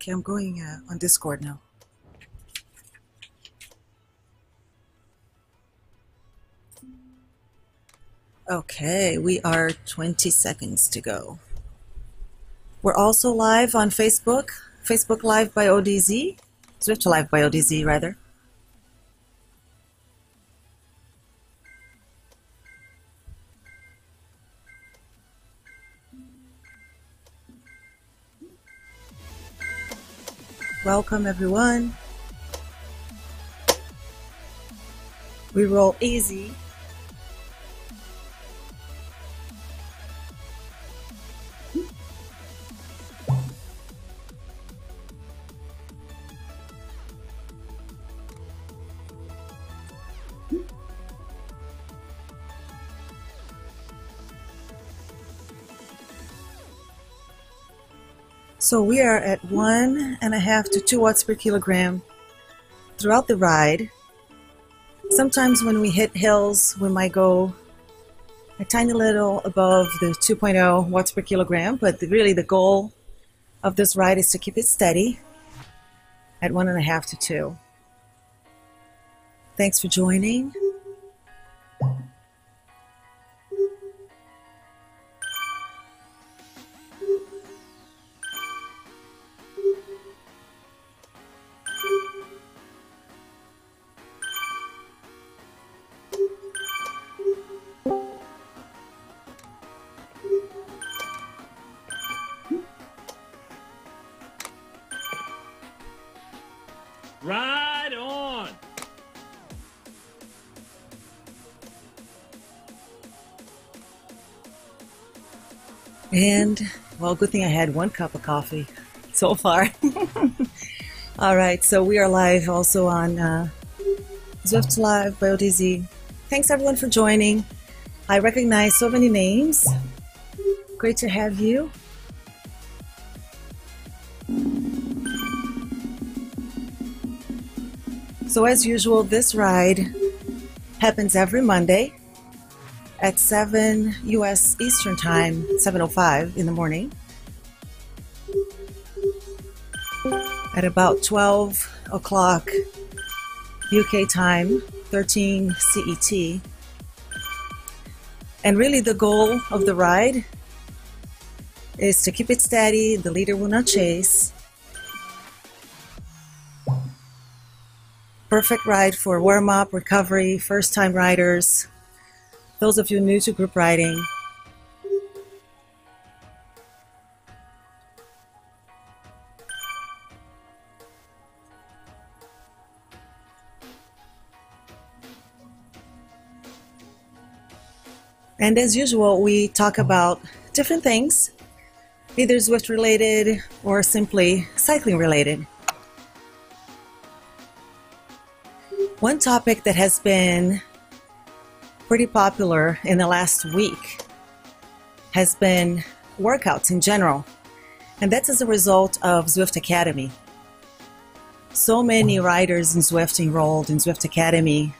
Okay, I'm going on Discord now. Okay, we are 20 seconds to go. We're also live on Facebook, Facebook Live by ODZ, Zwift Live by ODZ rather. Welcome everyone. We roll easy. So we are at 1.5 to 2 watts per kilogram throughout the ride. Sometimes when we hit hills, we might go a tiny little above the 2.0 watts per kilogram, but really the goal of this ride is to keep it steady at 1.5 to 2. Thanks for joining. Ride on! And, well, good thing I had 1 cup of coffee so far. All right, so we are live also on Zwift Live by ODZ. Thanks everyone for joining. I recognize so many names. Great to have you. So as usual, this ride happens every Monday at 7 US Eastern Time, 7:05 in the morning. At about 12 o'clock UK time, 13 CET. And really the goal of the ride is to keep it steady, the leader will not chase. Perfect ride for warm-up, recovery, first-time riders, those of you new to group riding. And as usual, we talk about different things, either Zwift related or simply cycling related. One topic that has been pretty popular in the last week has been workouts in general, and that's as a result of Zwift Academy. So many riders in Zwift enrolled in Zwift Academy,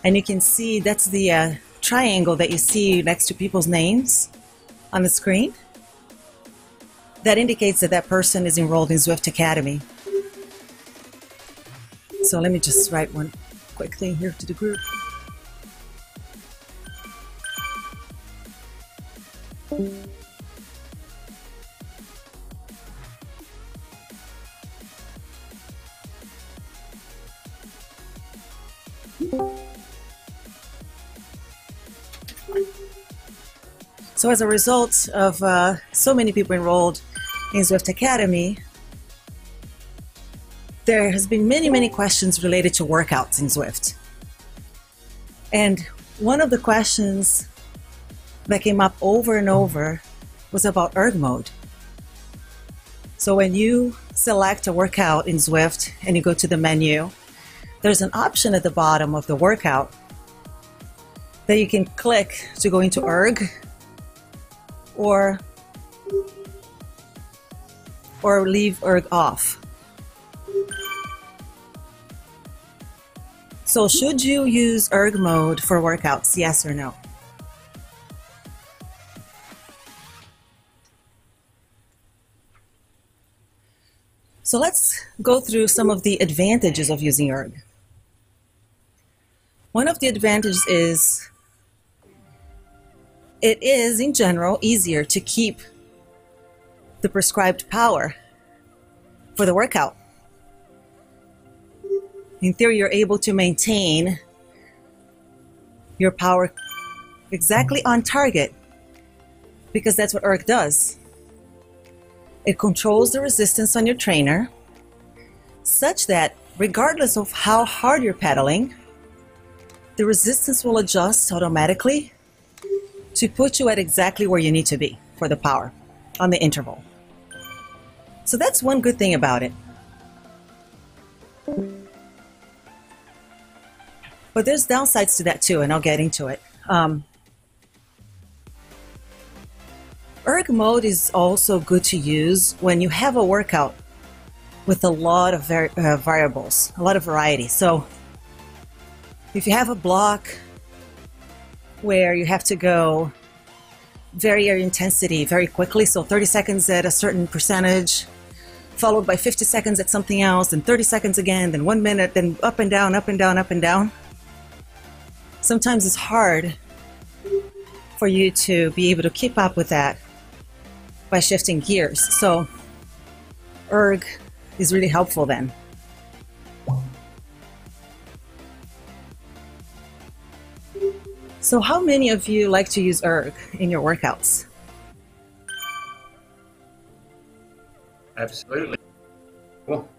and you can see that's the triangle that you see next to people's names on the screen. That indicates that that person is enrolled in Zwift Academy. So let me just write one quick thing here to the group. So as a result of so many people enrolled in Zwift Academy, there has been many questions related to workouts in Zwift. And one of the questions that came up over and over was about erg mode. So when you select a workout in Zwift and you go to the menu, there's an option at the bottom of the workout that you can click to go into erg or leave erg off. So should you use erg mode for workouts, yes or no? So let's go through some of the advantages of using erg. One of the advantages is it is, in general, easier to keep the prescribed power for the workout. In theory, you're able to maintain your power exactly on target because that's what erg does. It controls the resistance on your trainer such that regardless of how hard you're pedaling, the resistance will adjust automatically to put you at exactly where you need to be for the power on the interval. So that's one good thing about it. But there's downsides to that too, and I'll get into it. Erg mode is also good to use when you have a workout with a lot of variables, a lot of variety. So if you have a block where you have to go very air intensity very quickly, so 30 seconds at a certain percentage, followed by 50 seconds at something else, then 30 seconds again, then 1 minute, then up and down, up and down, up and down. Sometimes it's hard for you to be able to keep up with that by shifting gears. So erg is really helpful then. So how many of you like to use erg in your workouts? Absolutely. Cool.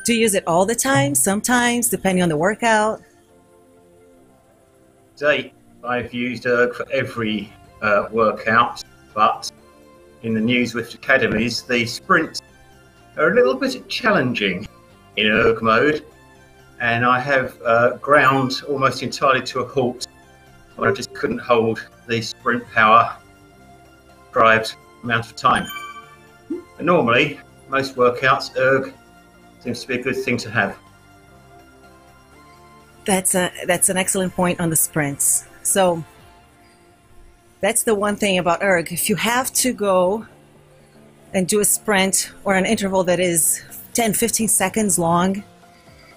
Do you use it all the time? Sometimes, depending on the workout? Today, I've used erg for every workout, but in the new Zwift academies, the sprints are a little bit challenging in erg mode, and I have ground almost entirely to a halt when I just couldn't hold the sprint power prescribed amount of time. And normally, most workouts, erg seems to be a good thing to have. That's an excellent point on the sprints. So that's the one thing about erg. If you have to go and do a sprint or an interval that is 10, 15 seconds long,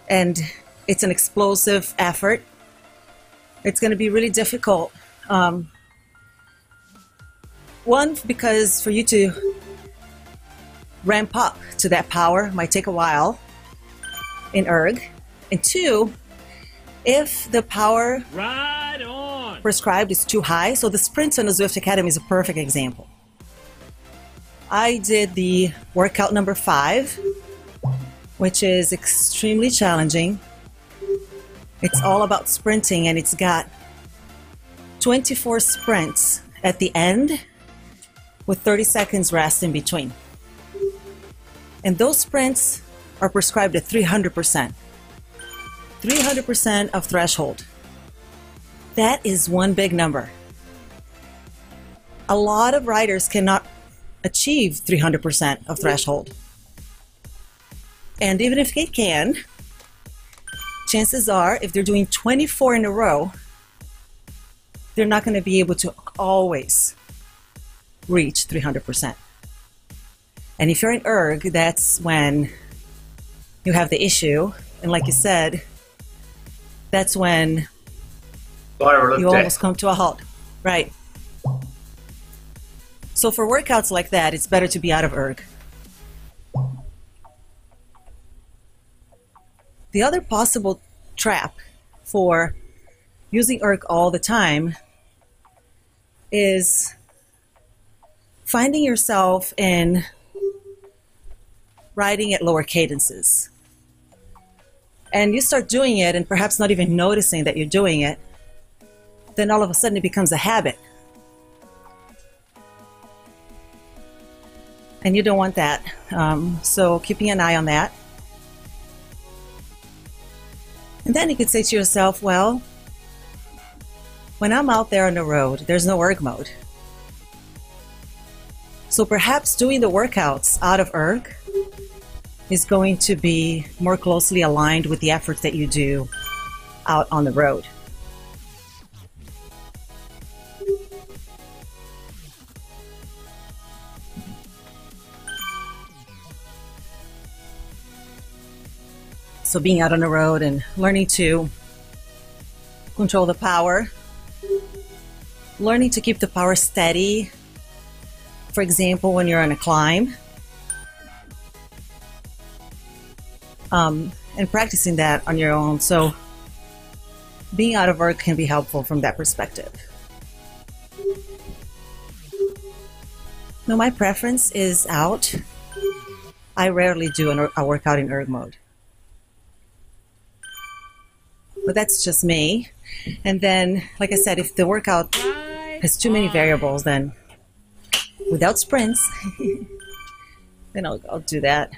and it's an explosive effort, it's going to be really difficult. One, because for you to ramp up to that power might take a while in erg. And two, if the power Ride on! prescribed is too high, so the sprints on the Zwift Academy is a perfect example. I did the workout number 5, which is extremely challenging. It's all about sprinting, and it's got 24 sprints at the end with 30 seconds rest in between. And those sprints are prescribed at 300%. 300% of threshold. That is one big number. A lot of riders cannot achieve 300% of threshold. And even if they can, chances are, if they're doing 24 in a row, they're not going to be able to always reach 300%. And if you're in erg, that's when you have the issue. And like you said, that's when you almost come to a halt. Right. So for workouts like that, it's better to be out of erg. The other possible trap for using erg all the time is finding yourself in riding at lower cadences. And you start doing it and perhaps not even noticing that you're doing it, then all of a sudden it becomes a habit. And you don't want that. So keeping an eye on that. And then you could say to yourself, well, when I'm out there on the road, there's no erg mode. So perhaps doing the workouts out of erg is going to be more closely aligned with the efforts that you do out on the road. So being out on the road and learning to control the power, learning to keep the power steady. For example, when you're on a climb, and practicing that on your own. So being out of erg can be helpful from that perspective. No, my preference is out. I rarely do a workout in erg mode. But that's just me. And then, like I said, if the workout has too many variables, then without sprints, then I'll do that.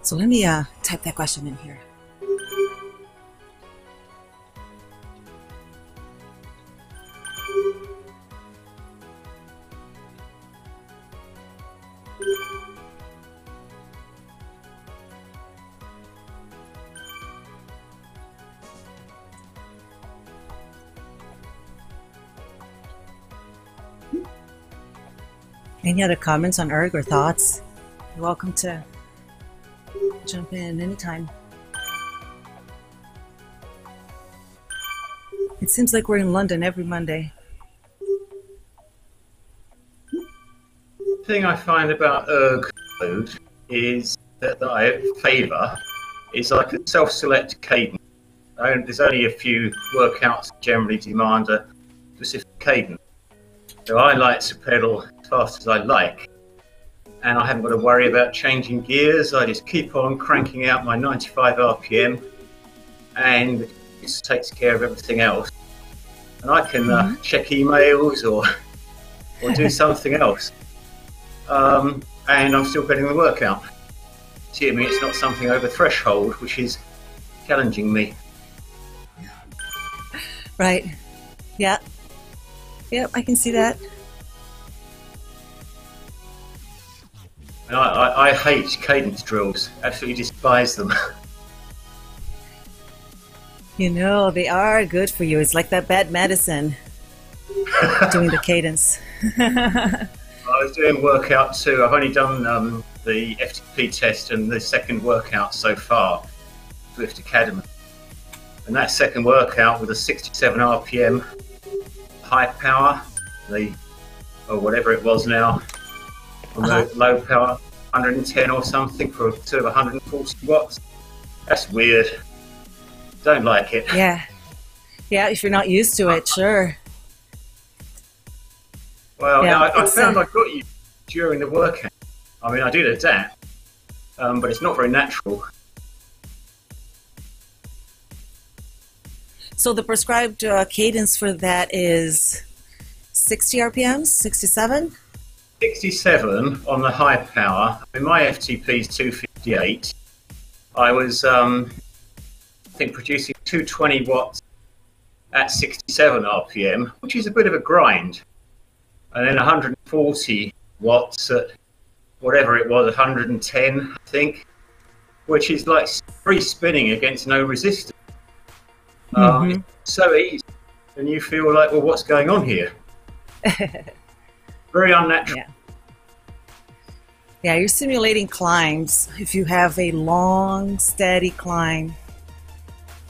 So let me type that question in here. Any other comments on erg or thoughts? You're welcome to jump in anytime. It seems like we're in London every Monday. The thing I find about erg mode is that I favour is like a self-select cadence. There's only a few workouts that generally demand a specific cadence. So I like to pedal as fast as I like, and I haven't got to worry about changing gears. I just keep on cranking out my 95 RPM, and it just takes care of everything else. And I can check emails or do something else, and I'm still getting the workout. See, I mean, it's not something over threshold, which is challenging me. Right. Yeah. Yep, I can see that. And I hate cadence drills. Absolutely despise them. You know, they are good for you. It's like that bad medicine, doing the cadence. I was doing workout too. I've only done the FTP test and the second workout so far, Zwift Academy. And that second workout with a 67 RPM, high power, or whatever it was now, on the low power, 110 or something for sort of 140 watts. That's weird. Don't like it. Yeah. Yeah, if you're not used to it, sure. Well, yeah, I found I got you during the workout. I mean, I did adapt, but it's not very natural. So the prescribed cadence for that is 60 RPMs, 67? 67 on the high power. I mean, my FTP is 258. I was, I think, producing 220 watts at 67 RPM, which is a bit of a grind. And then 140 watts at whatever it was, 110, I think, which is like free spinning against no resistance. It's so easy, and you feel like, well, what's going on here? Very unnatural. Yeah. Yeah, you're simulating climbs. If you have a long, steady climb,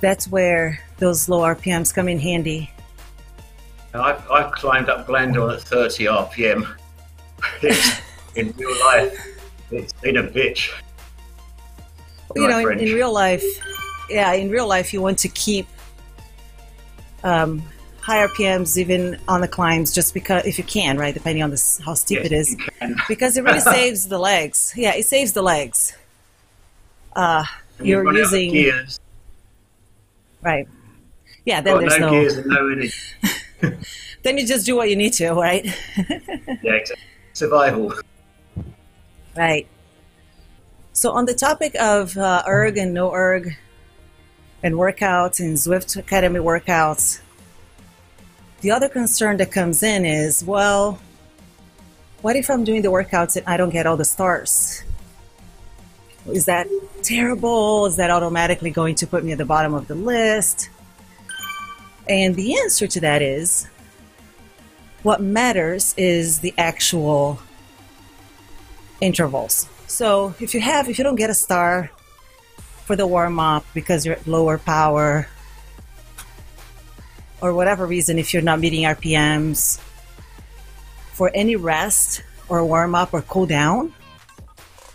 that's where those low RPMs come in handy. I've climbed up Glandon at 30 RPM. In real life, it's been a bitch. You know, in real life, yeah, in real life, you want to keep high RPMs even on the climbs, just because, if you can, right, depending on how steep it is, because it really saves the legs. Yeah, it saves the legs. You're using gears. Right. Yeah, then there's no gears and no energy. Then you just do what you need to, right? Yeah, exactly. Survival. Right. So on the topic of erg and no erg and workouts and Zwift Academy workouts, the other concern that comes in is, well, what if I'm doing the workouts and I don't get all the stars? Is that terrible? Is that automatically going to put me at the bottom of the list? And the answer to that is, What matters is the actual intervals. So if you don't get a star for the warm-up because you're at lower power, or whatever reason, if you're not meeting RPMs, for any rest or warm-up or cool down,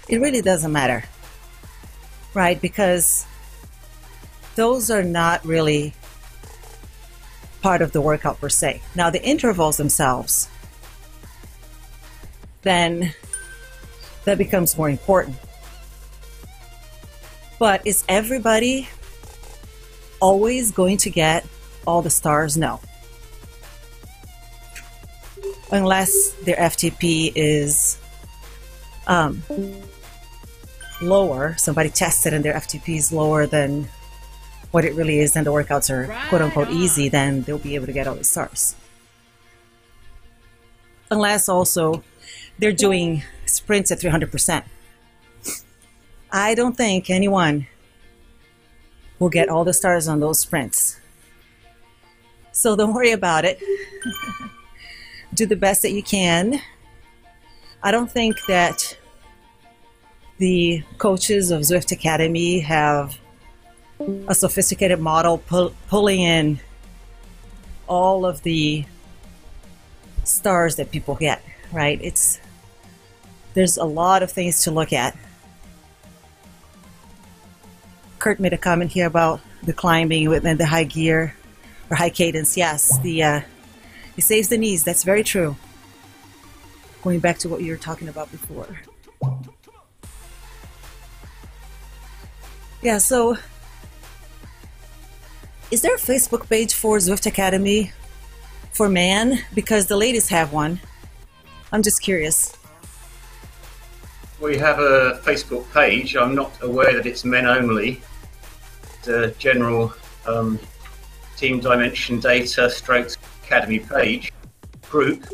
it really doesn't matter, right? Because those are not really part of the workout per se. Now, the intervals themselves, then that becomes more important. But is everybody always going to get all the stars? No. Unless their FTP is lower, somebody tested and their FTP is lower than what it really is, and the workouts are quote-unquote easy, then they'll be able to get all the stars. Unless also they're doing sprints at 300%. I don't think anyone will get all the stars on those sprints. So don't worry about it. Do the best that you can. I don't think that the coaches of Zwift Academy have a sophisticated model pulling in all of the stars that people get, right? There's a lot of things to look at. Kurt made a comment here about the climbing within the high gear or high cadence. Yes, it saves the knees. That's very true. Going back to what you were talking about before. Yeah, so is there a Facebook page for Zwift Academy for men? Because the ladies have one. I'm just curious. We have a Facebook page. I'm not aware that it's men only. It's a general Team Dimension Data Strokes Academy page group.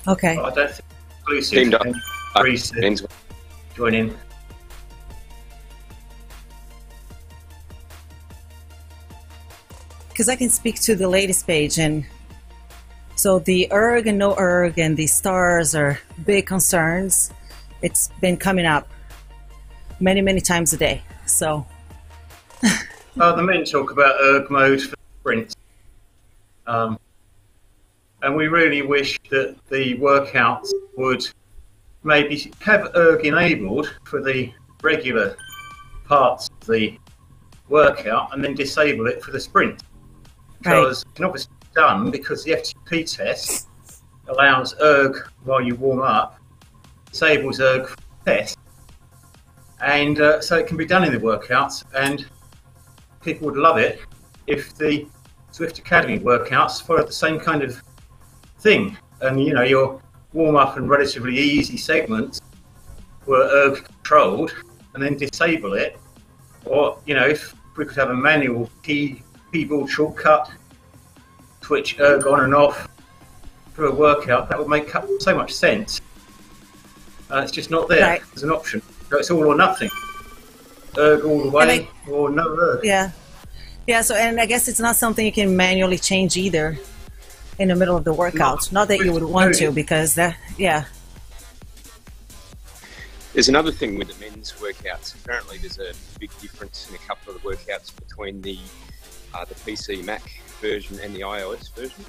Okay. But I don't think it's exclusive. Friestedt join in. Because I can speak to the latest page, and so the erg and no erg and the stars are big concerns. It's been coming up many, many times a day. So the men talk about erg mode for sprints, and we really wish that the workouts would maybe have erg enabled for the regular parts of the workout and then disable it for the sprint. Because it can obviously be done because the FTP test allows erg while you warm up, disables erg for the test, and so it can be done in the workouts, and people would love it if the Zwift Academy workouts followed the same kind of thing. And you know, your warm up and relatively easy segments were erg controlled, and then disable it. Or you know, if we could have a manual keyboard shortcut, switch erg on and off for a workout, that would make so much sense. It's just not there as an option. So it's all or nothing. Erg all the way, or no erg. Yeah. So, and I guess it's not something you can manually change either in the middle of the workout. Not that you would want to, because There's another thing with the men's workouts. Apparently, there's a big difference in a couple of the workouts between the PC Mac version and the iOS version.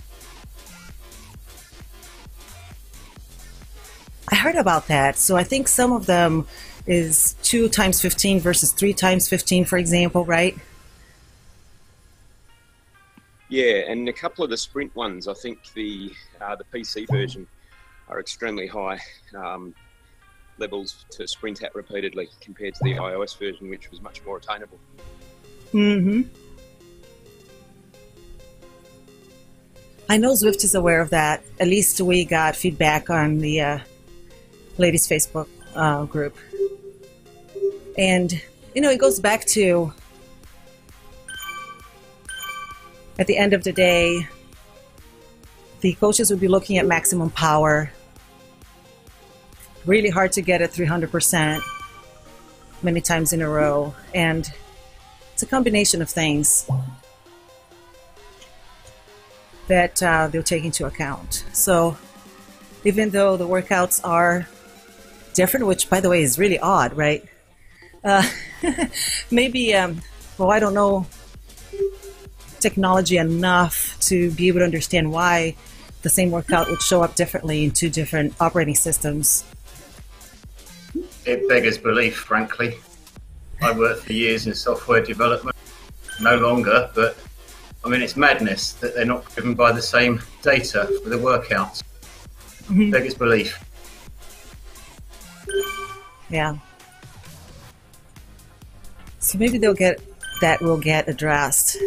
I heard about that. So I think some of them is 2 times 15 versus 3 times 15, for example, right? Yeah, and a couple of the sprint ones, I think the PC version are extremely high levels to sprint at repeatedly compared to the iOS version, which was much more attainable. Mm-hmm. I know Zwift is aware of that. At least we got feedback on the ladies' Facebook group. And, you know, it goes back to, at the end of the day, the coaches would be looking at maximum power. Really hard to get at 300% many times in a row. And it's a combination of things. that they'll take into account. So even though the workouts are different, which by the way is really odd, right? Maybe, well, I don't know technology enough to be able to understand why the same workout would show up differently in two different operating systems. It beggars belief, frankly. I worked for years in software development, no longer, but I mean, it's madness that they're not driven by the same data for the workouts. Beggars belief. Yeah. So maybe they'll get that will get addressed.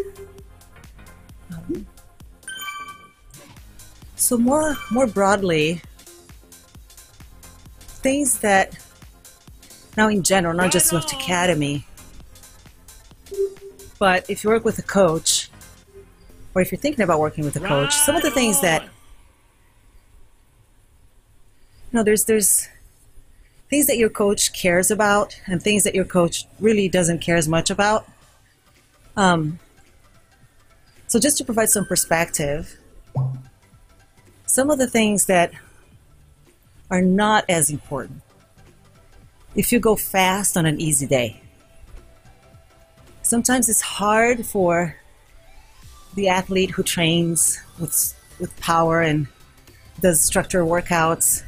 So more broadly, things that now in general, not just Zwift Academy, but if you work with a coach, or if you're thinking about working with a coach, some of the things that, there's things that your coach cares about and things that your coach really doesn't care as much about. So just to provide some perspective, some of the things that are not as important. If you go fast on an easy day, sometimes it's hard for the athlete who trains with power and does structured workouts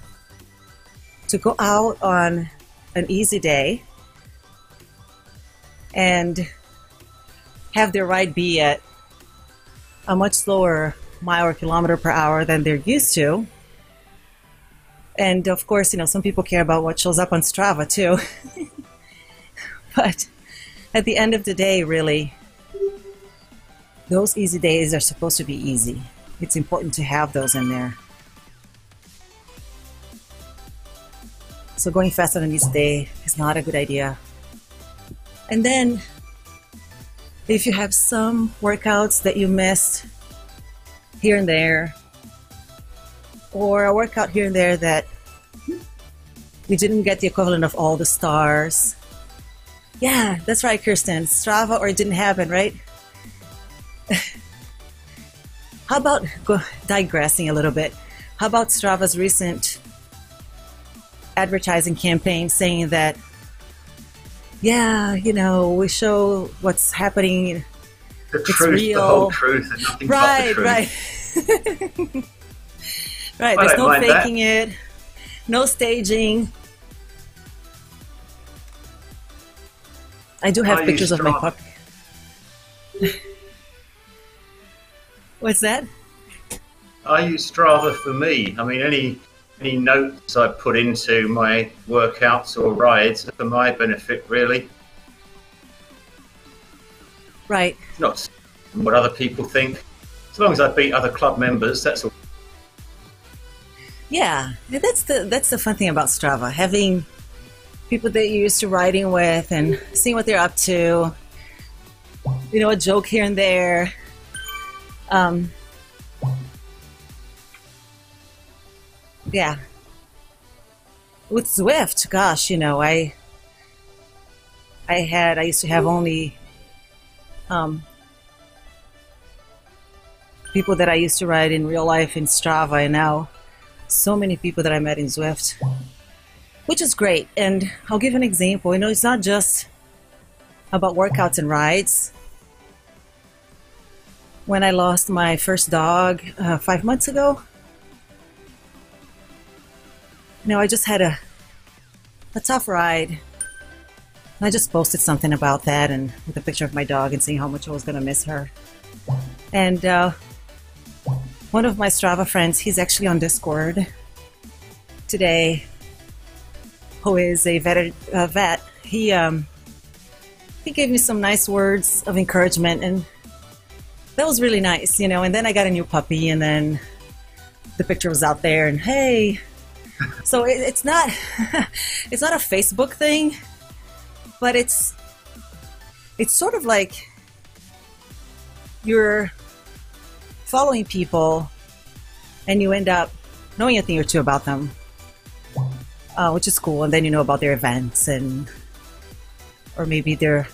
to go out on an easy day and have their ride be at a much slower mile or kilometer per hour than they're used to. And of course, some people care about what shows up on Strava too. But at the end of the day, really, those easy days are supposed to be easy. It's important to have those in there. So going fast on an easy day is not a good idea. And then if you have some workouts that you missed here and there, or a workout here and there that you didn't get the equivalent of all the stars. Yeah, that's right, Kirsten. Strava or it didn't happen, right? How about digressing a little bit? How about Strava's recent advertising campaign saying that, we show what's happening. The it's truth, real. The whole truth, and nothing but the truth. Right. Right, there's no faking it, no staging. I do have pictures of my puppy. What's that? I use Strava for me. I mean, any notes I put into my workouts or rides are for my benefit, really. Right. It's not what other people think. As long as I beat other club members, that's all. Yeah, that's the fun thing about Strava, having people that you're used to riding with and seeing what they're up to. A joke here and there. Yeah. With Zwift, gosh, I used to have only people that I used to ride in real life in Strava, and now so many people that I met in Zwift, which is great. And I'll give an example. It's not just about workouts and rides. When I lost my first dog 5 months ago, I just had a tough ride. I just posted something about that and with a picture of my dog and saying how much I was going to miss her. And one of my Strava friends, he's actually on Discord today, who is a vet. He gave me some nice words of encouragement, and that was really nice, And then I got a new puppy, and then the picture was out there, and hey. So it's not it's not a Facebook thing, but it's sort of like you're following people and you end up knowing a thing or two about them, which is cool. And then you know about their events, or maybe they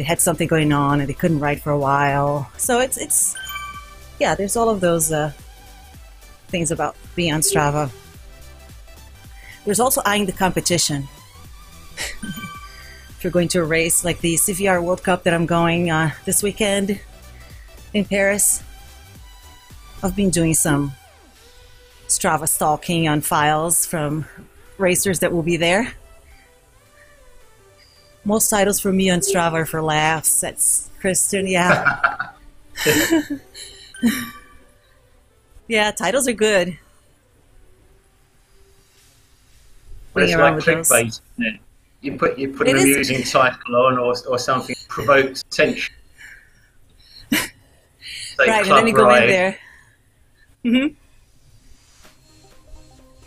had something going on and they couldn't ride for a while. So it's yeah, there's all of those things about being on Strava. There's also eyeing the competition. If you're going to a race like the CVR World Cup that I'm going this weekend in Paris, I've been doing some Strava stalking on files from racers that will be there. Most titles for me on Strava are for laughs. That's Friestedt, yeah. Yeah, titles are good. But it's Playing around like with those. clickbait, isn't it? You put It an is. amusing title on, or something provokes attention. Say Right, and club then you go in ride, there. Mm-hmm.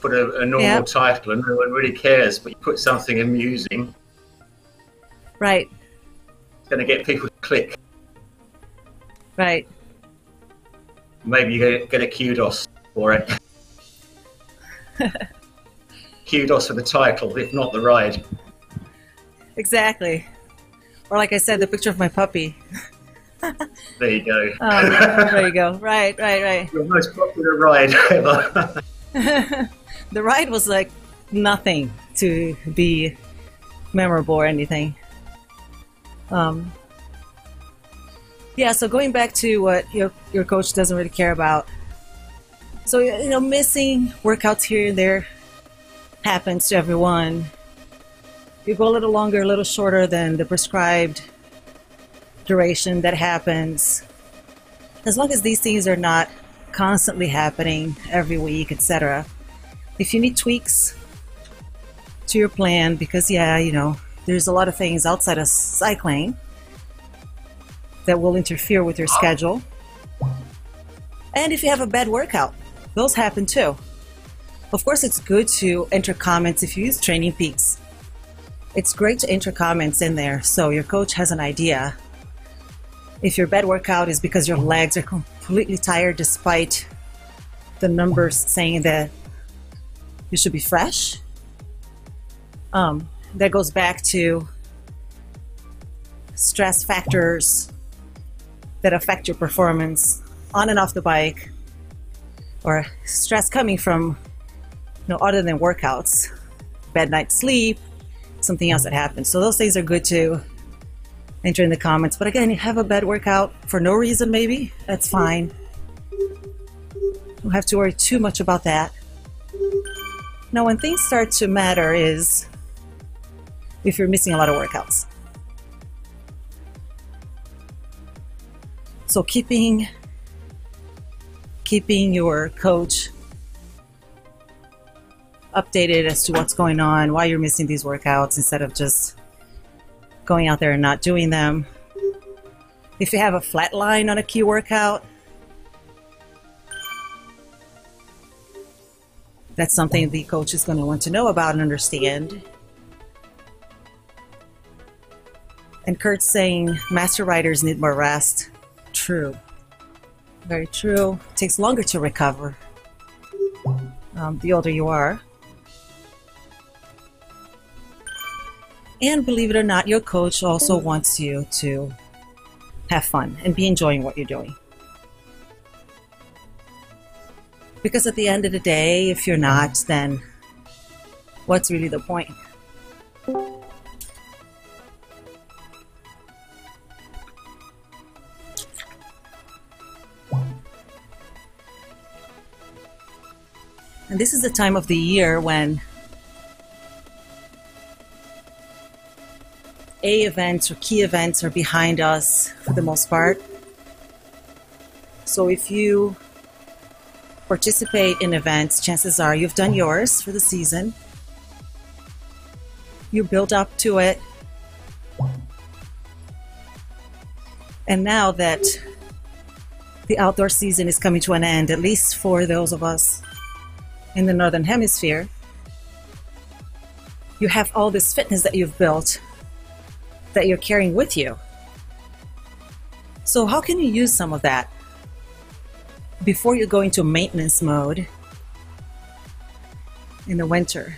put a normal Yeah. title, and no one really cares. But you put something amusing, Right, it's going to get people to click. right. Maybe you get a kudos for it. Kudos for the title, if not the ride. Exactly. Or like I said, the picture of my puppy. There you go. There you go. Right, right, Your most popular ride ever. right. The ride was like nothing to be memorable or anything. Yeah, so going back to what your coach doesn't really care about. So, missing workouts here and there happens to everyone. You go a little longer, a little shorter than the prescribed duration, that happens. As long as these things are not constantly happening every week, etc. If you need tweaks to your plan, because there's a lot of things outside of cycling that will interfere with your schedule. And if you have a bad workout, those happen too. Of course, it's good to enter comments if you use Training Peaks. It's great to enter comments in there so your coach has an idea. If your bad workout is because your legs are completely tired despite the numbers saying that you should be fresh, that goes back to stress factors that affect your performance on and off the bike, or stress coming from other than workouts, bad night's sleep, something else that happens. So those things are good to enter in the comments. But again, you have a bad workout for no reason, maybe, that's fine. Don't have to worry too much about that. Now, when things start to matter is if you're missing a lot of workouts. So keeping your coach updated as to what's going on, why you're missing these workouts, instead of just going out there and not doing them. If you have a flat line on a key workout, that's something the coach is going to want to know about and understand. And Kurt's saying master riders need more rest. True. Very true. It takes longer to recover the older you are. And believe it or not, your coach also wants you to have fun and be enjoying what you're doing. Because at the end of the day, if you're not, then what's really the point? And this is the time of the year when events or key events are behind us for the most part. So if you participate in events, chances are you've done yours for the season. You build up to it. And now that the outdoor season is coming to an end, at least for those of us in the Northern Hemisphere, you have all this fitness that you've built that you're carrying with you. So how can you use some of that before you go into maintenance mode in the winter?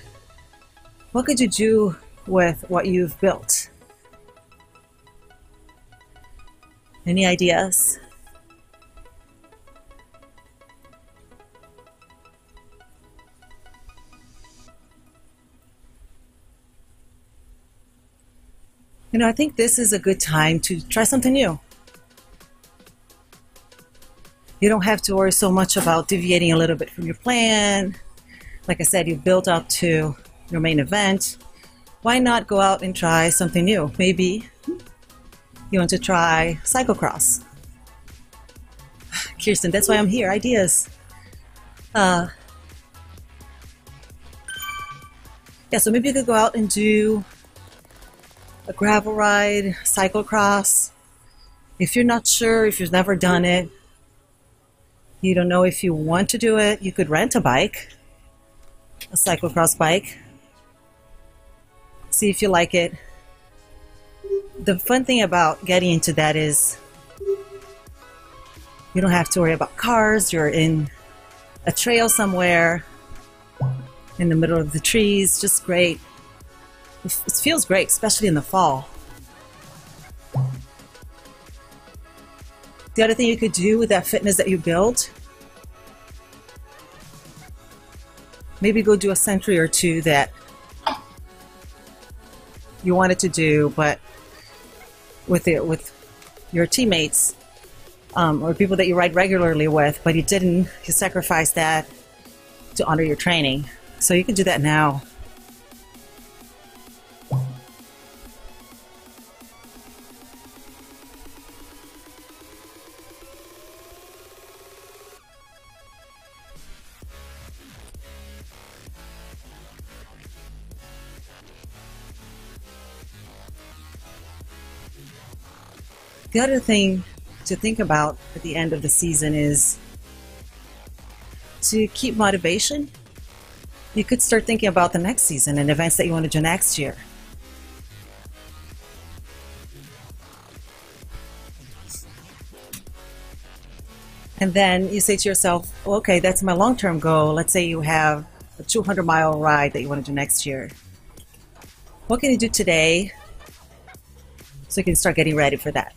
What could you do with what you've built? Any ideas? I think this is a good time to try something new. You don't have to worry so much about deviating a little bit from your plan. Like I said, you built up to your main event. Why not go out and try something new? Maybe you want to try cyclocross. Kirsten, that's why I'm here. Ideas. Yeah, so maybe you could go out and do a gravel ride, cyclocross. If you're not sure, if you've never done it, you don't know if you want to do it, you could rent a bike, a cyclocross bike. See if you like it. The fun thing about getting into that is you don't have to worry about cars. You're in a trail somewhere in the middle of the trees. Just great. It feels great, especially in the fall. The other thing you could do with that fitness that you build, maybe go do a century or two that you wanted to do, but with your teammates or people that you ride regularly with, but you didn't. You sacrificed that to honor your training. So you can do that now. The other thing to think about at the end of the season is to keep motivation. You could start thinking about the next season and events that you want to do next year. And then you say to yourself, okay, that's my long-term goal. Let's say you have a 200-mile ride that you want to do next year. What can you do today so you can start getting ready for that?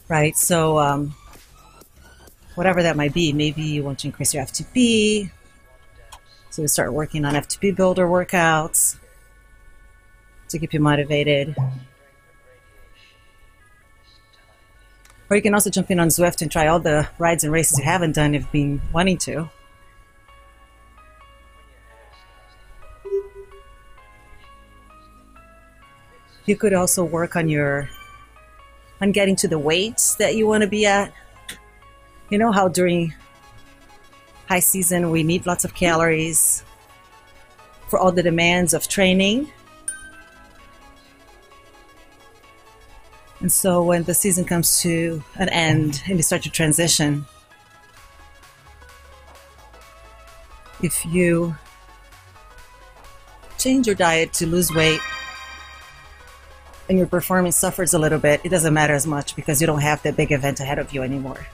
Right, so whatever that might be, maybe you want to increase your FTP, so you start working on FTP builder workouts to keep you motivated. Or you can also jump in on Zwift and try all the rides and races you haven't done if you've been wanting to. You could also work on getting to the weights that you want to be at. You know how during high season we need lots of calories for all the demands of training. And so when the season comes to an end and you start to transition, if you change your diet to lose weight and your performance suffers a little bit, it doesn't matter as much because you don't have that big event ahead of you anymore.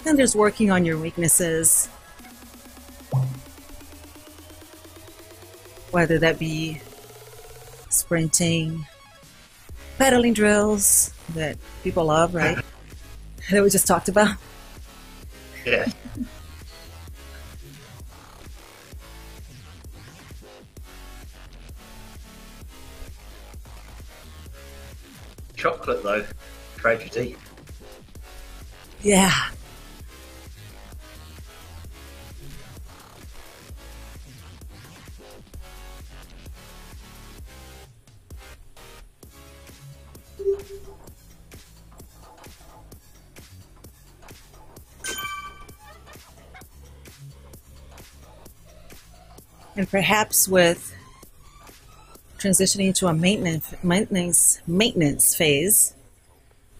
And there's working on your weaknesses, whether that be sprinting, pedaling drills that people love, right? That we just talked about. Yeah. Chocolate, though. Tragedy. Yeah. And perhaps with transitioning to a maintenance phase,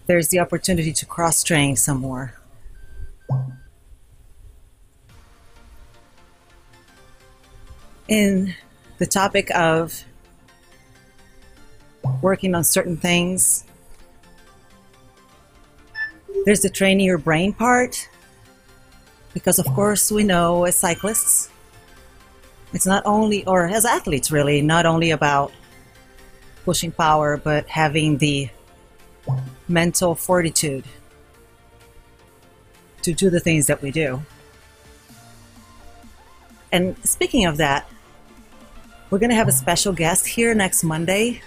there's the opportunity to cross-train some more. In the topic of working on certain things, there's the training your brain part, because of course we know as cyclists, it's not only, or as athletes really, not only about pushing power, but having the mental fortitude to do the things that we do. And speaking of that, we're going to have a special guest here next Monday.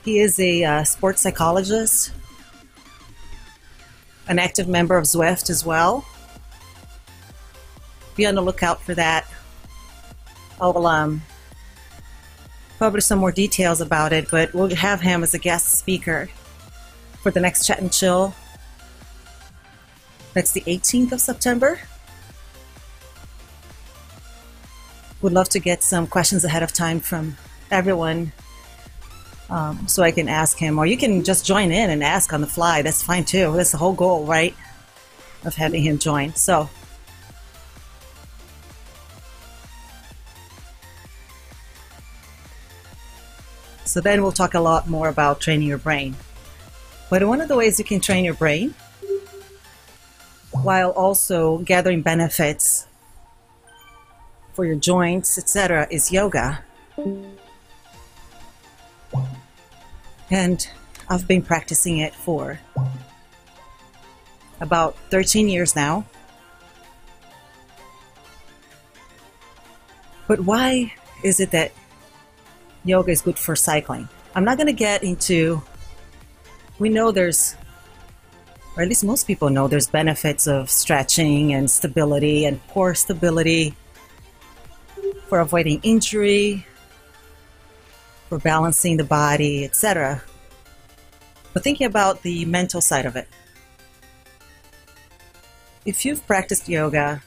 He is a sports psychologist, an active member of Zwift as well. Be on the lookout for that. I'll publish some more details about it, but we'll have him as a guest speaker for the next Chat and Chill. That's the 18th of September. Would love to get some questions ahead of time from everyone, so I can ask him, or you can just join in and ask on the fly. That's fine too. That's the whole goal, right, of having him join. So then we'll talk a lot more about training your brain. But one of the ways you can train your brain while also gathering benefits for your joints, etc., is yoga. And I've been practicing it for about 13 years now. But why is it that yoga is good for cycling? I'm not going to get into, we know there's, or at least most people know, there's benefits of stretching and stability and core stability for avoiding injury, for balancing the body, etc. But thinking about the mental side of it. If you've practiced yoga,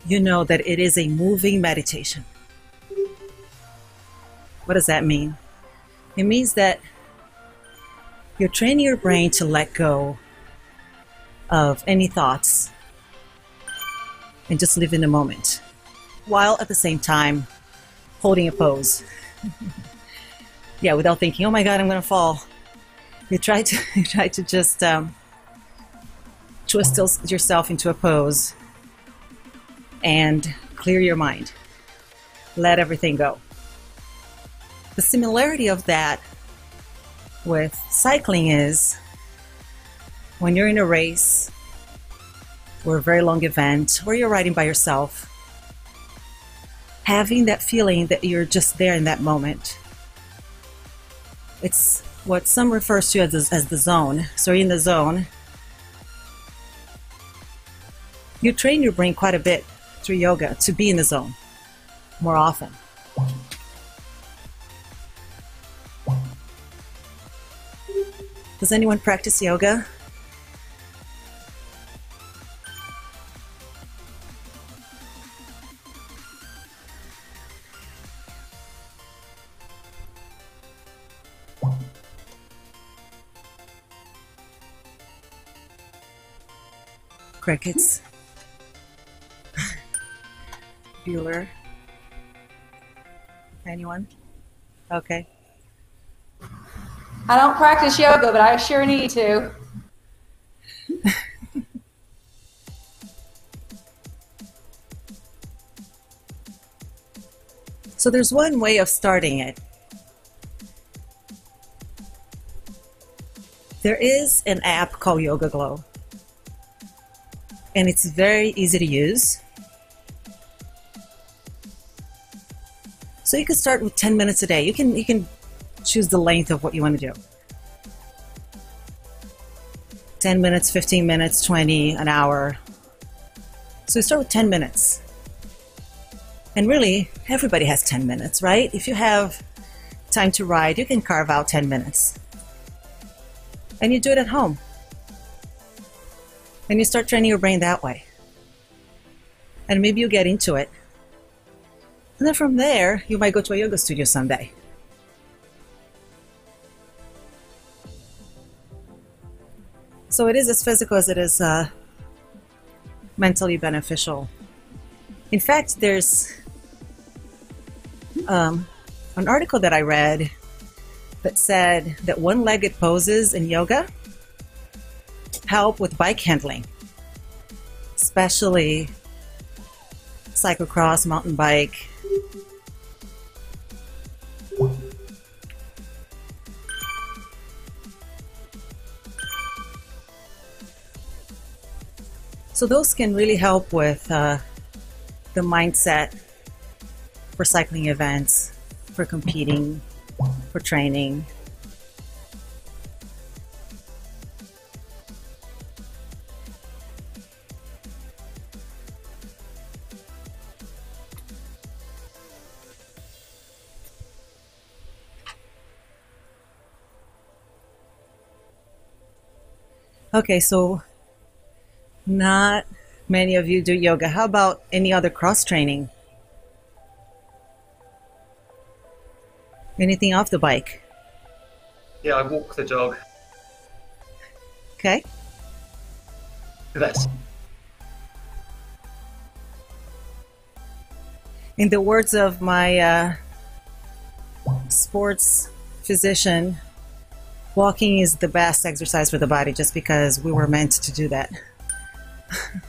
you know that it is a moving meditation. What does that mean? It means that you're training your brain to let go of any thoughts and just live in the moment, while at the same time holding a pose. Yeah, without thinking, oh my God, I'm going to fall. You try to just twist yourself into a pose and clear your mind. Let everything go. The similarity of that with cycling is when you're in a race or a very long event, or you're riding by yourself, having that feeling that you're just there in that moment. It's what some refers to as the zone. So you're in the zone. You train your brain quite a bit through yoga to be in the zone more often. Does anyone practice yoga? Crickets. Bueller. Anyone? Okay. I don't practice yoga, but I sure need to. So there's one way of starting it. There is an app called Yoga Glow, and it's very easy to use. So you can start with 10 minutes a day. You can choose the length of what you want to do. 10 minutes, 15 minutes, 20, an hour. So you start with 10 minutes. And really, everybody has 10 minutes, right? If you have time to ride, you can carve out 10 minutes. And you do it at home. And you start training your brain that way. And maybe you get into it. And then from there, you might go to a yoga studio someday. So it is as physical as it is mentally beneficial. In fact, there's an article that I read that said that one-legged poses in yoga help with bike handling, especially cyclocross, mountain bike. So those can really help with the mindset for cycling events, for competing, for training. Okay, so not many of you do yoga. How about any other cross training? Anything off the bike? Yeah, I walk the dog. Okay. That's In the words of my sports physician, walking is the best exercise for the body just because we were meant to do that.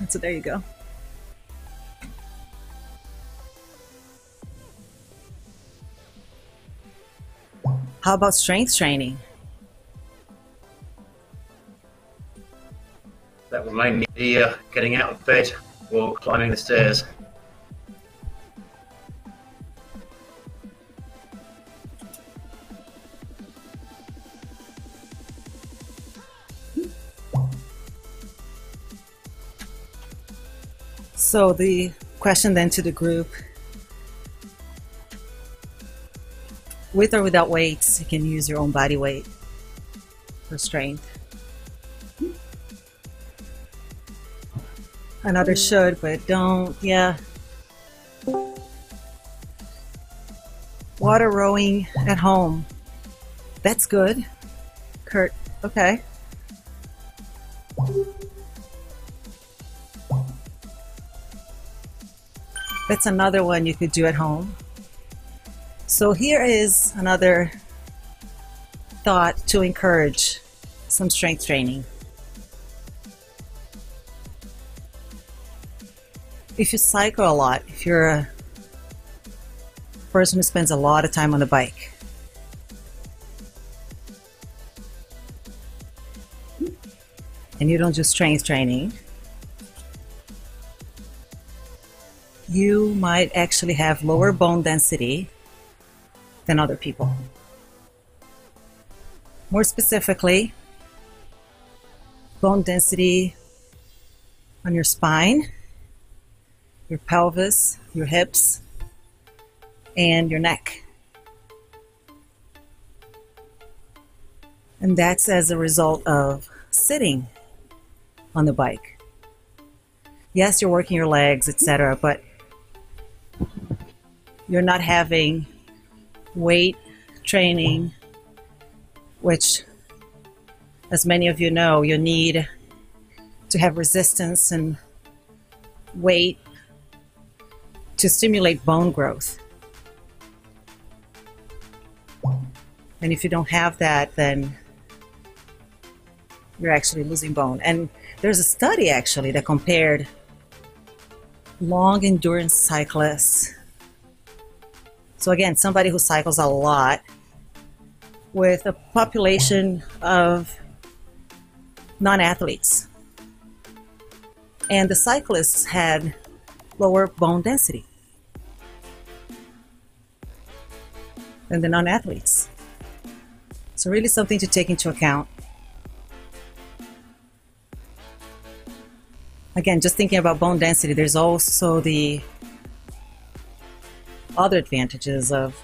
So there you go. How about strength training? that will mainly be getting out of bed or climbing the stairs. So the question then to the group, with or without weights, you can use your own body weight for strength. Another should, but don't, yeah. Water rowing at home. That's good. Kurt, okay. That's another one you could do at home. So here is another thought to encourage some strength training. If you cycle a lot, if you're a person who spends a lot of time on the bike, and you don't do strength training, you might actually have lower bone density than other people. More specifically, bone density on your spine, your pelvis, your hips, and your neck. And that's as a result of sitting on the bike. Yes, you're working your legs, etc., but you're not having weight training, which, as many of you know, you need to have resistance and weight to stimulate bone growth. And if you don't have that, then you're actually losing bone. And there's a study actually that compared long endurance cyclists, so again, somebody who cycles a lot, with a population of non-athletes. And the cyclists had lower bone density than the non-athletes. So really something to take into account. Again, just thinking about bone density, there's also the other advantages of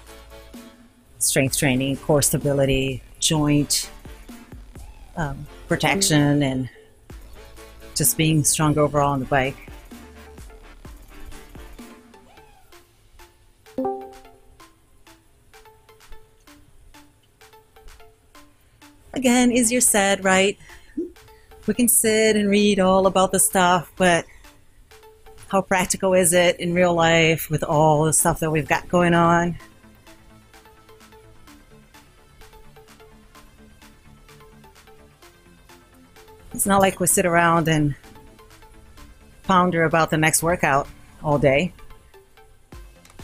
strength training, core stability, joint protection, and just being strong overall on the bike. Again, easier said, right? We can sit and read all about the stuff, but how practical is it in real life with all the stuff that we've got going on? It's not like we sit around and ponder about the next workout all day.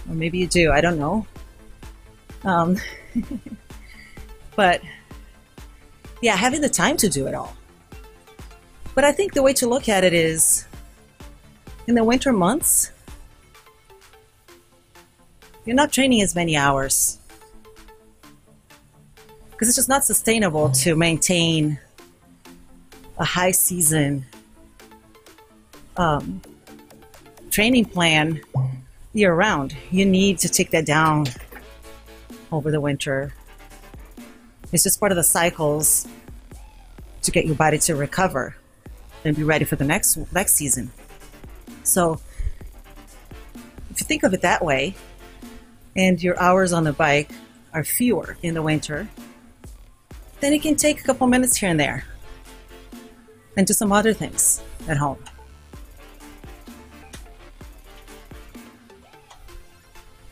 Or maybe you do, I don't know. But yeah, having the time to do it all. But I think the way to look at it is in the winter months, you're not training as many hours because it's just not sustainable to maintain a high season training plan year round. You need to take that down over the winter. It's just part of the cycles to get your body to recover and be ready for the next season. So if you think of it that way, and your hours on the bike are fewer in the winter, then you can take a couple minutes here and there and do some other things at home.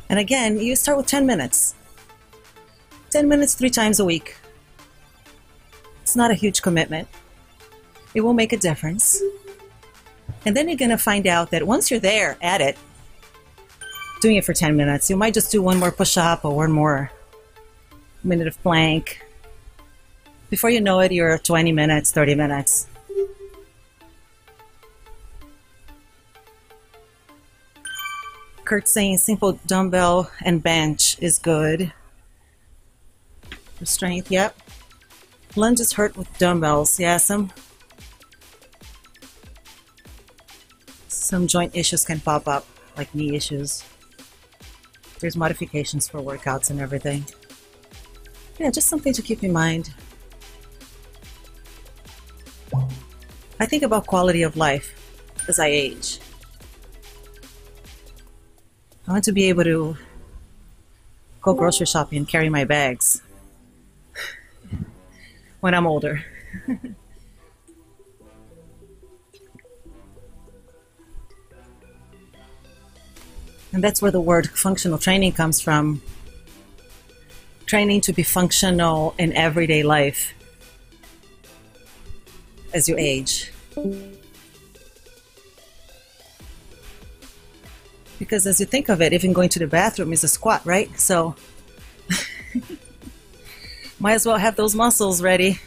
And again, you start with 10 minutes. 10 minutes 3 times a week. It's not a huge commitment. It will make a difference. And then you're going to find out that once you're there at it, doing it for 10 minutes, you might just do one more push-up or one more minute of plank. Before you know it, you're 20 minutes, 30 minutes. Kurt's saying simple dumbbell and bench is good. For strength, yep. Lunges hurt with dumbbells. Yeah, some joint issues can pop up, like knee issues. There's modifications for workouts and everything. Yeah, just something to keep in mind. I think about quality of life as I age. I want to be able to go grocery shopping and carry my bags when I'm older. And that's where the word functional training comes from. Training to be functional in everyday life as you age. Because as you think of it, even going to the bathroom is a squat, right? So might as well have those muscles ready.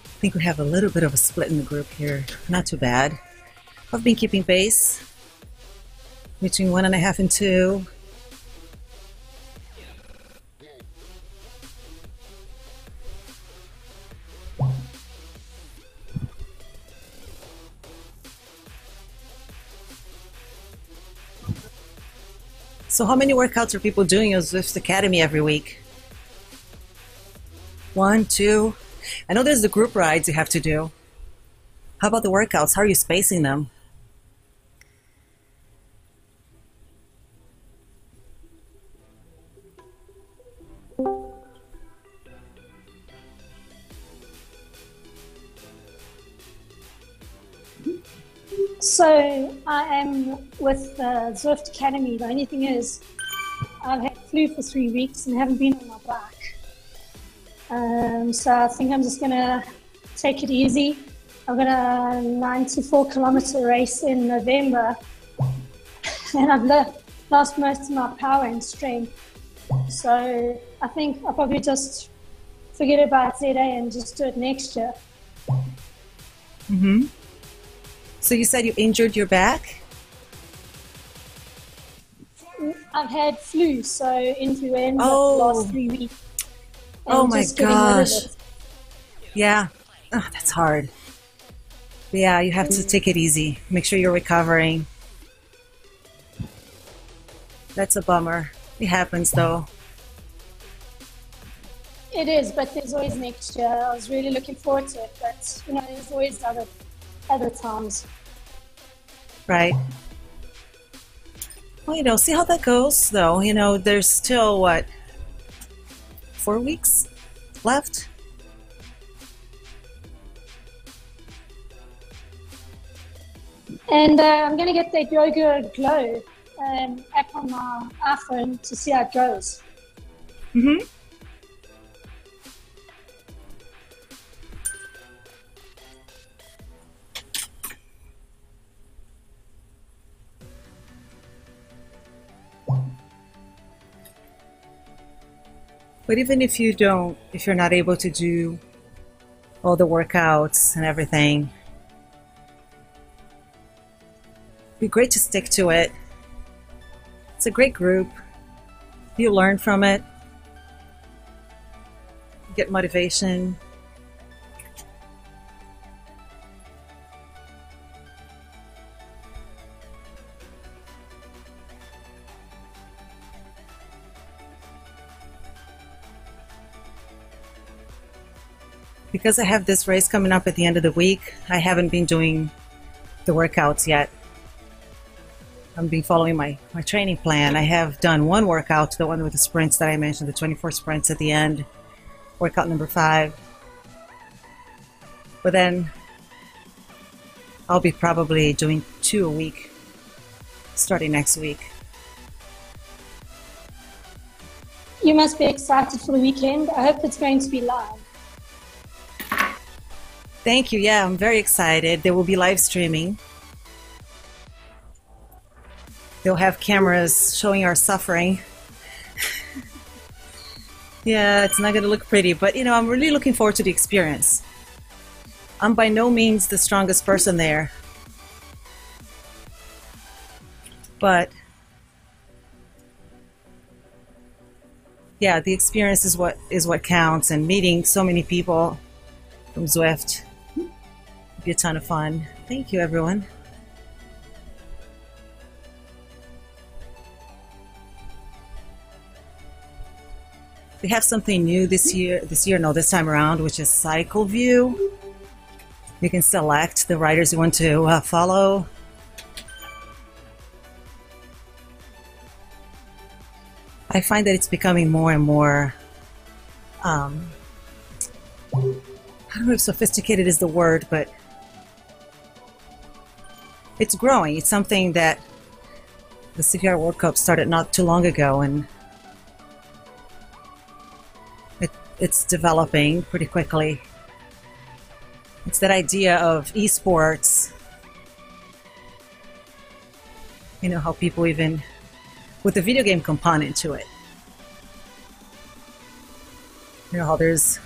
I think we have a little bit of a split in the group here. Not too bad. I've been keeping pace between 1.5 and 2. So how many workouts are people doing at Zwift Academy every week? 1, 2? I know there's the group rides you have to do. How about the workouts? How are you spacing them? So I am with the Zwift Academy. The only thing is I've had flu for 3 weeks and haven't been on my bike. So I think I'm just going to take it easy. I've got a 94-kilometer race in November, and I've lost most of my power and strength. So I think I'll probably just forget about ZA and just do it next year. Mm-hmm. So you said you injured your back? I've had flu, so influenza for the last 3 weeks. Oh my gosh. Yeah. Oh, that's hard. Yeah, you have to take it easy. Make sure you're recovering. That's a bummer. It happens though. It is, but there's always next year. I was really looking forward to it, but there's always other times. Right. Well, see how that goes though. There's still 4 weeks left. And I'm going to get that Yoga Glow app on my iPhone to see how it goes. Mm-hmm. But even if you don't, if you're not able to do all the workouts and everything, it'd be great to stick to it. It's a great group. You learn from it. You get motivation. Because I have this race coming up at the end of the week, I haven't been doing the workouts yet. I've been following my training plan. I have done one workout, the one with the sprints that I mentioned, the 24 sprints at the end, workout number 5. But then I'll be probably doing 2 a week starting next week. You must be excited for the weekend. I hope it's going to be live. Thank you. Yeah, I'm very excited. There will be live streaming. They'll have cameras showing our suffering. Yeah, it's not going to look pretty, but I'm really looking forward to the experience. I'm by no means the strongest person there. But yeah, the experience is what counts, and meeting so many people from Zwift will be a ton of fun. Thank you, everyone. We have something new this time around, which is Cycle View. You can select the riders you want to follow. I find that it's becoming more and more, I don't know if sophisticated is the word, but it's growing. It's something that the CPR World Cup started not too long ago, and it's developing pretty quickly. It's that idea of esports. How people even, with the video game component to it. How there's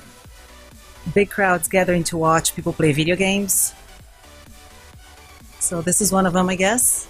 big crowds gathering to watch people play video games. So this is one of them, I guess.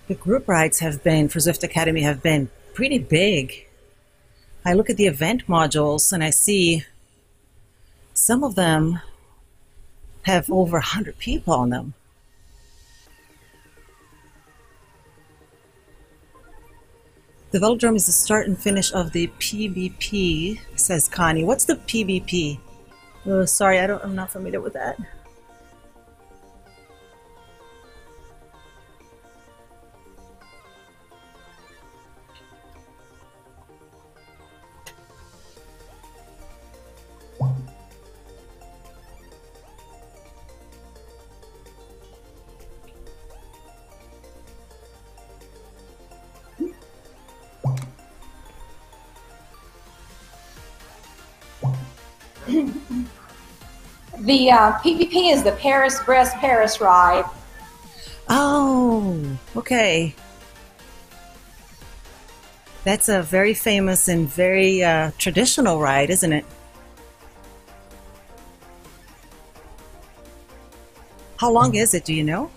The group rides for Zwift Academy have been pretty big. I look at the event modules and I see some of them have over 100 people on them. The velodrome is the start and finish of the PBP, says Connie. What's the PBP? Oh, sorry, I'm not familiar with that. The PVP is the Paris-Brest-Paris ride. Oh, okay. That's a very famous and very traditional ride, isn't it? How long is it, do you know?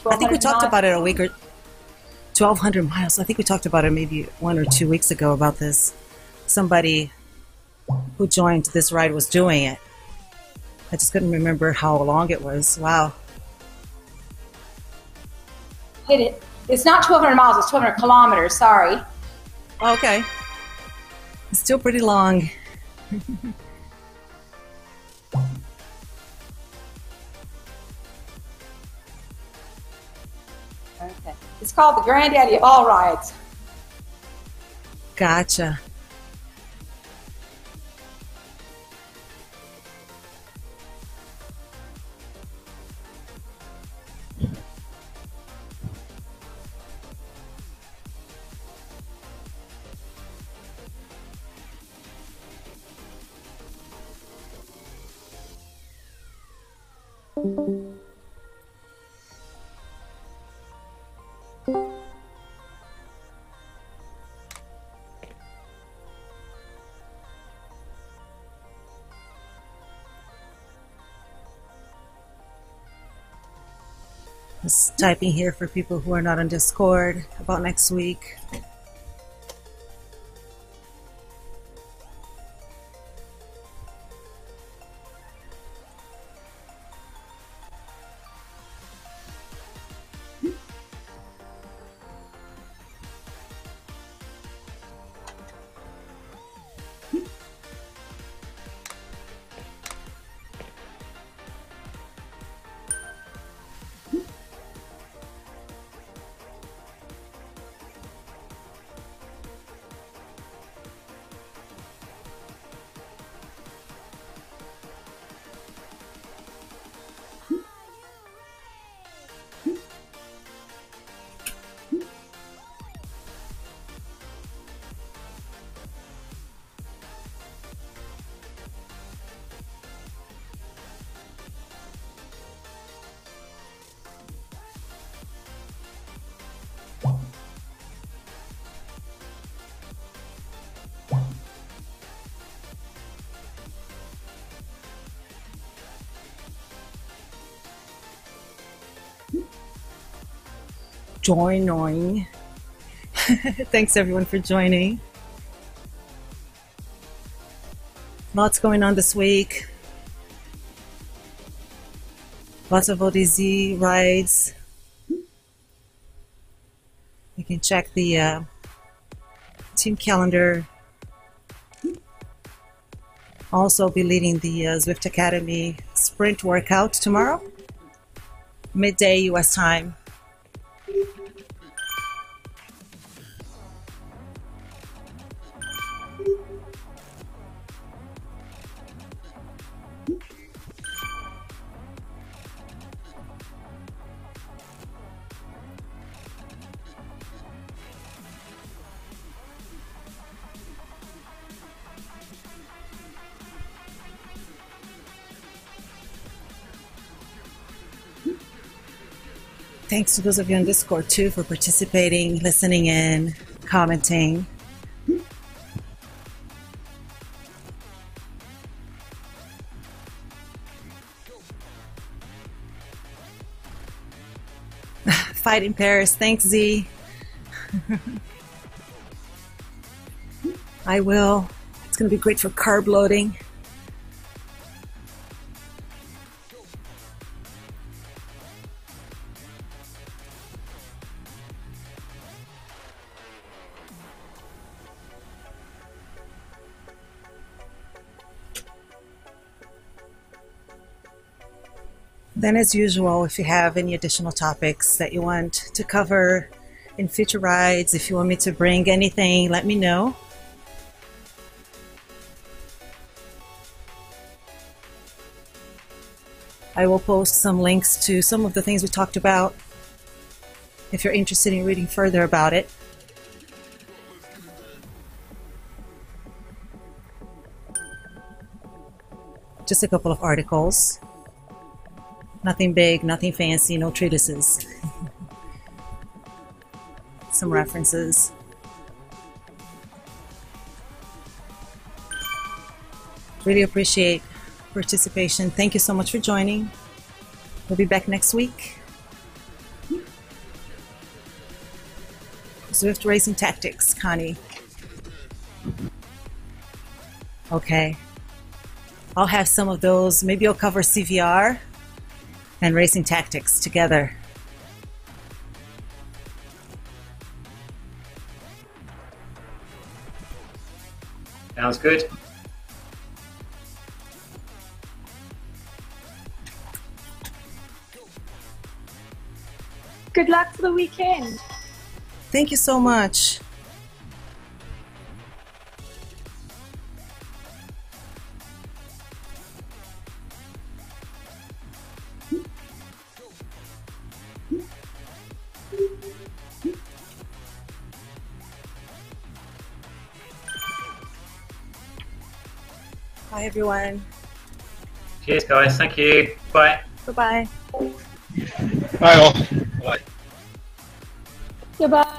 I think we talked about it a week or 1,200 miles. I think we talked about it maybe 1 or 2 weeks ago about this. Somebody who joined this ride was doing it. I just couldn't remember how long it was. Wow. Hit it. It's not 1,200 miles, it's 1,200 kilometers, sorry. Okay. It's still pretty long. Okay. It's called the granddaddy of all rides. Gotcha. Just typing here for people who are not on Discord about next week. Joining. Thanks everyone for joining. Lots going on this week. Lots of ODZ rides. You can check the team calendar. Also be leading the Zwift Academy sprint workout tomorrow, midday US time. Thanks to those of you on Discord too for participating, listening in, commenting. Fight in Paris. Thanks, Z. I will. It's going to be great for carb loading. Then, as usual, if you have any additional topics that you want to cover in future rides, if you want me to bring anything, let me know. I will post some links to some of the things we talked about if you're interested in reading further about it. Just a couple of articles. Nothing big, nothing fancy, no treatises. Some references. Really appreciate participation. Thank you so much for joining. We'll be back next week. Zwift Racing Tactics, Connie. Okay. I'll have some of those. Maybe I'll cover CVR and racing tactics together. Sounds good. Good luck for the weekend. Thank you so much. Bye, everyone. Cheers, guys. Thank you. Bye. Bye-bye. Bye all. Bye. Goodbye.